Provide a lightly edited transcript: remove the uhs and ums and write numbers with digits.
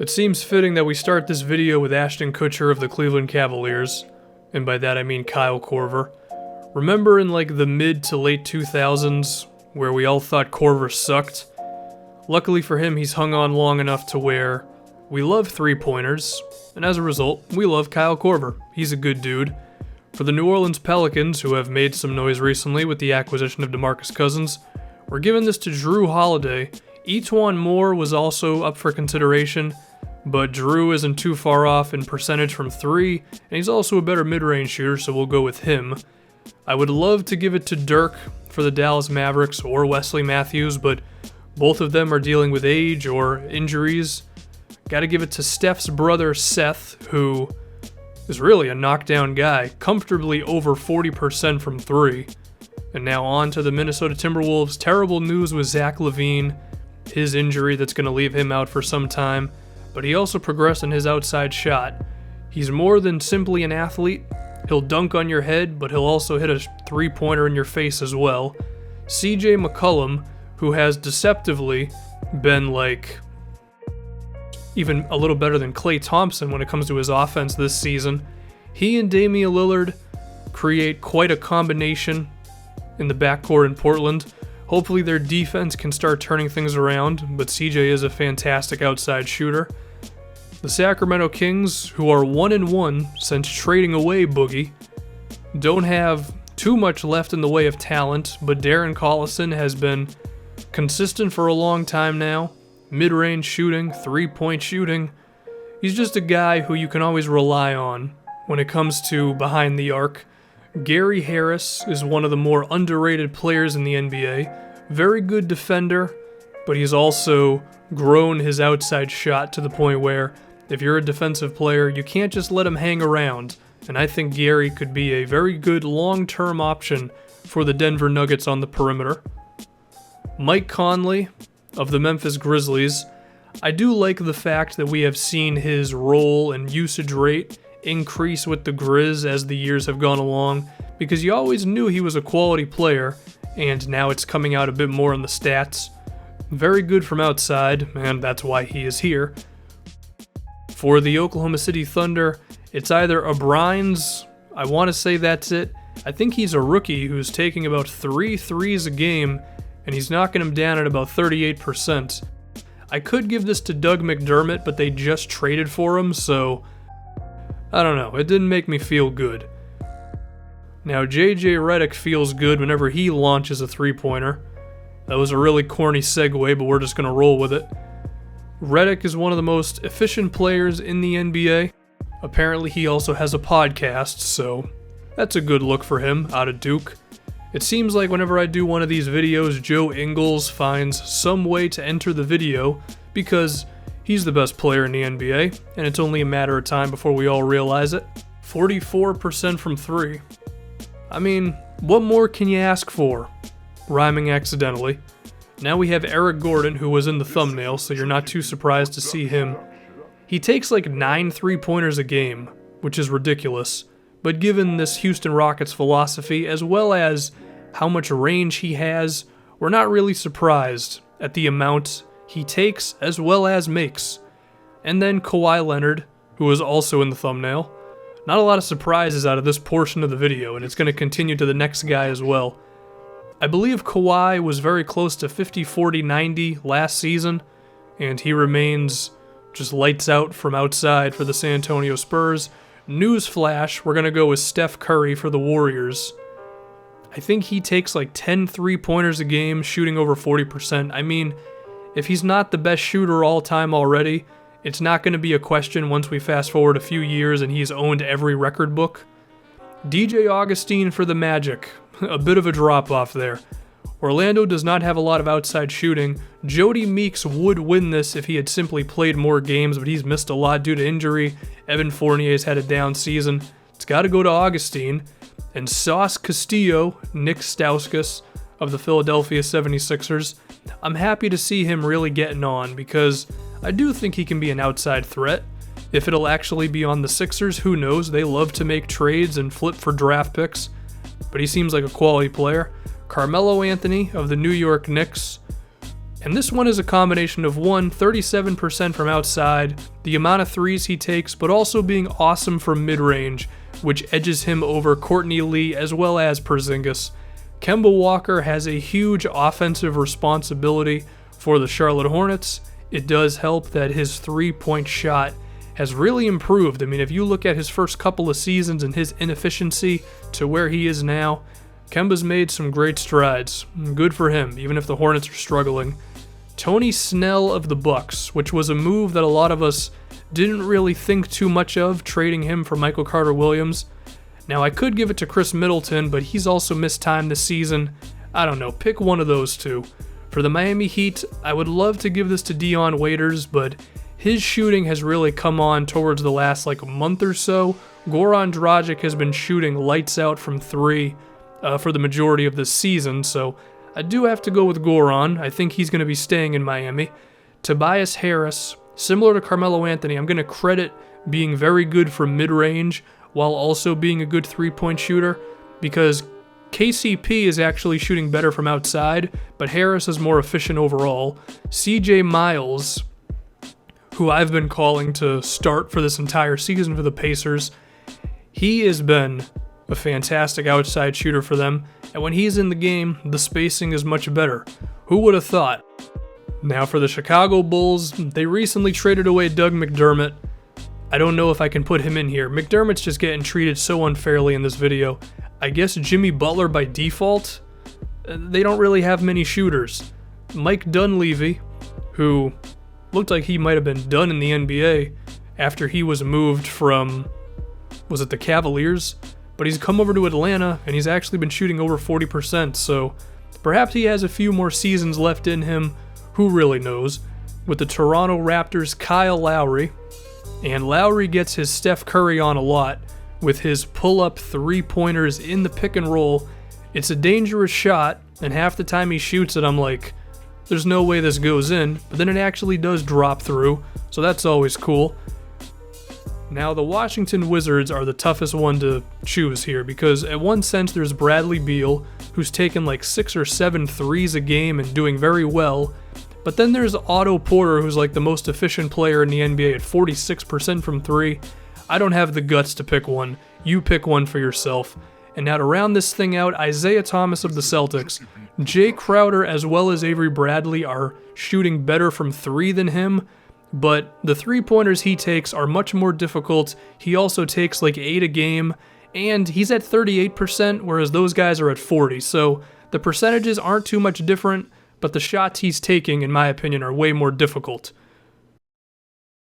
It seems fitting that we start this video with Ashton Kutcher of the Cleveland Cavaliers, and by that I mean Kyle Korver. Remember in like the mid to late 2000s, where we all thought Korver sucked? Luckily for him, he's hung on long enough to where we love three-pointers, and as a result, we love Kyle Korver. He's a good dude. For the New Orleans Pelicans, who have made some noise recently with the acquisition of DeMarcus Cousins, we're giving this to Jrue Holiday. E'Twaun Moore was also up for consideration, but Jrue isn't too far off in percentage from three, and he's also a better mid-range shooter, so we'll go with him. I would love to give it to Dirk for the Dallas Mavericks or Wesley Matthews, but both of them are dealing with age or injuries. Gotta give it to Steph's brother Seth, who is really a knockdown guy, comfortably over 40% from three. And now on to the Minnesota Timberwolves. Terrible news with Zach LaVine, his injury that's going to leave him out for some time, but he also progressed in his outside shot. He's more than simply an athlete. He'll dunk on your head, but he'll also hit a three-pointer in your face as well. CJ McCollum, who has deceptively been like even a little better than Klay Thompson when it comes to his offense this season. He and Damian Lillard create quite a combination in the backcourt in Portland. Hopefully their defense can start turning things around, but CJ is a fantastic outside shooter. The Sacramento Kings, who are 1-1 since trading away Boogie, don't have too much left in the way of talent, but Darren Collison has been consistent for a long time now. Mid-range shooting, three-point shooting. He's just a guy who you can always rely on when it comes to behind the arc. Gary Harris is one of the more underrated players in the NBA. Very good defender, but he's also grown his outside shot to the point where if you're a defensive player, you can't just let him hang around. And I think Gary could be a very good long-term option for the Denver Nuggets on the perimeter. Mike Conley of the Memphis Grizzlies. I do like the fact that we have seen his role and usage rate increase with the Grizz as the years have gone along, because you always knew he was a quality player, and now it's coming out a bit more in the stats. Very good from outside, and that's why he is here. For the Oklahoma City Thunder, it's either O'Brien's, I want to say that's it. I think he's a rookie who's taking about 3 threes a game, and he's knocking him down at about 38%. I could give this to Doug McDermott, but they just traded for him, so I don't know, it didn't make me feel good. Now JJ Redick feels good whenever he launches a three-pointer. That was a really corny segue, but we're just going to roll with it. Redick is one of the most efficient players in the NBA. Apparently he also has a podcast, so that's a good look for him out of Duke. It seems like whenever I do one of these videos, Joe Ingles finds some way to enter the video because he's the best player in the NBA, and it's only a matter of time before we all realize it. 44% from three. I mean, what more can you ask for? Rhyming accidentally. Now we have Eric Gordon, who was in the thumbnail, so you're not too surprised to see him. He takes like 9 three-pointers a game, which is ridiculous. But given this Houston Rockets philosophy, as well as how much range he has, we're not really surprised at the amount he takes as well as makes. And then Kawhi Leonard, who is also in the thumbnail. Not a lot of surprises out of this portion of the video, and it's going to continue to the next guy as well. I believe Kawhi was very close to 50-40-90 last season, and he remains just lights out from outside for the San Antonio Spurs. Newsflash, we're going to go with Steph Curry for the Warriors. I think he takes like 10 three-pointers a game, shooting over 40%. I mean, if he's not the best shooter all time already, it's not going to be a question once we fast forward a few years and he's owned every record book. DJ Augustine for the Magic. A bit of a drop-off there. Orlando does not have a lot of outside shooting. Jody Meeks would win this if he had simply played more games, but he's missed a lot due to injury. Evan Fournier's had a down season. It's got to go to Augustine. And Sauce Castillo, Nick Stauskas of the Philadelphia 76ers. I'm happy to see him really getting on because I do think he can be an outside threat. If it'll actually be on the Sixers, who knows? They love to make trades and flip for draft picks. But he seems like a quality player. Carmelo Anthony of the New York Knicks. And this one is a combination of 37% from outside, the amount of threes he takes, but also being awesome from mid-range, which edges him over Courtney Lee as well as Porzingis. Kemba Walker has a huge offensive responsibility for the Charlotte Hornets. It does help that his three-point shot has really improved. I mean, if you look at his first couple of seasons and his inefficiency to where he is now, Kemba's made some great strides. Good for him, even if the Hornets are struggling. Tony Snell of the Bucks, which was a move that a lot of us didn't really think too much of, trading him for Michael Carter-Williams. Now, I could give it to Chris Middleton, but he's also missed time this season. I don't know, pick one of those two. For the Miami Heat, I would love to give this to Dion Waiters, but his shooting has really come on towards the last month or so. Goran Dragic has been shooting lights out from three for the majority of this season, so I do have to go with Goran. I think he's going to be staying in Miami. Tobias Harris, similar to Carmelo Anthony, I'm going to credit being very good from mid-range while also being a good three-point shooter, because KCP is actually shooting better from outside, but Harris is more efficient overall. CJ Miles, who I've been calling to start for this entire season for the Pacers, he has been a fantastic outside shooter for them, and when he's in the game, the spacing is much better. Who would have thought? Now for the Chicago Bulls, they recently traded away Doug McDermott. I don't know if I can put him in here. McDermott's just getting treated so unfairly in this video. I guess Jimmy Butler by default? They don't really have many shooters. Mike Dunleavy, who looked like he might have been done in the NBA after he was moved from, was it the Cavaliers? But he's come over to Atlanta, and he's actually been shooting over 40%, so perhaps he has a few more seasons left in him. Who really knows? With the Toronto Raptors, Kyle Lowry, and Lowry gets his Steph Curry on a lot with his pull-up three-pointers in the pick and roll. It's a dangerous shot, and half the time he shoots it, I'm like, there's no way this goes in, but then it actually does drop through, so that's always cool. Now, the Washington Wizards are the toughest one to choose here, because at one sense there's Bradley Beal, who's taken 6 or 7 threes a game and doing very well, but then there's Otto Porter, who's the most efficient player in the NBA at 46% from three. I don't have the guts to pick one. You pick one for yourself. And now to round this thing out, Isaiah Thomas of the Celtics. Jay Crowder as well as Avery Bradley are shooting better from three than him, but the three-pointers he takes are much more difficult. He also takes 8 a game, and he's at 38%, whereas those guys are at 40%. So the percentages aren't too much different, but the shots he's taking, in my opinion, are way more difficult.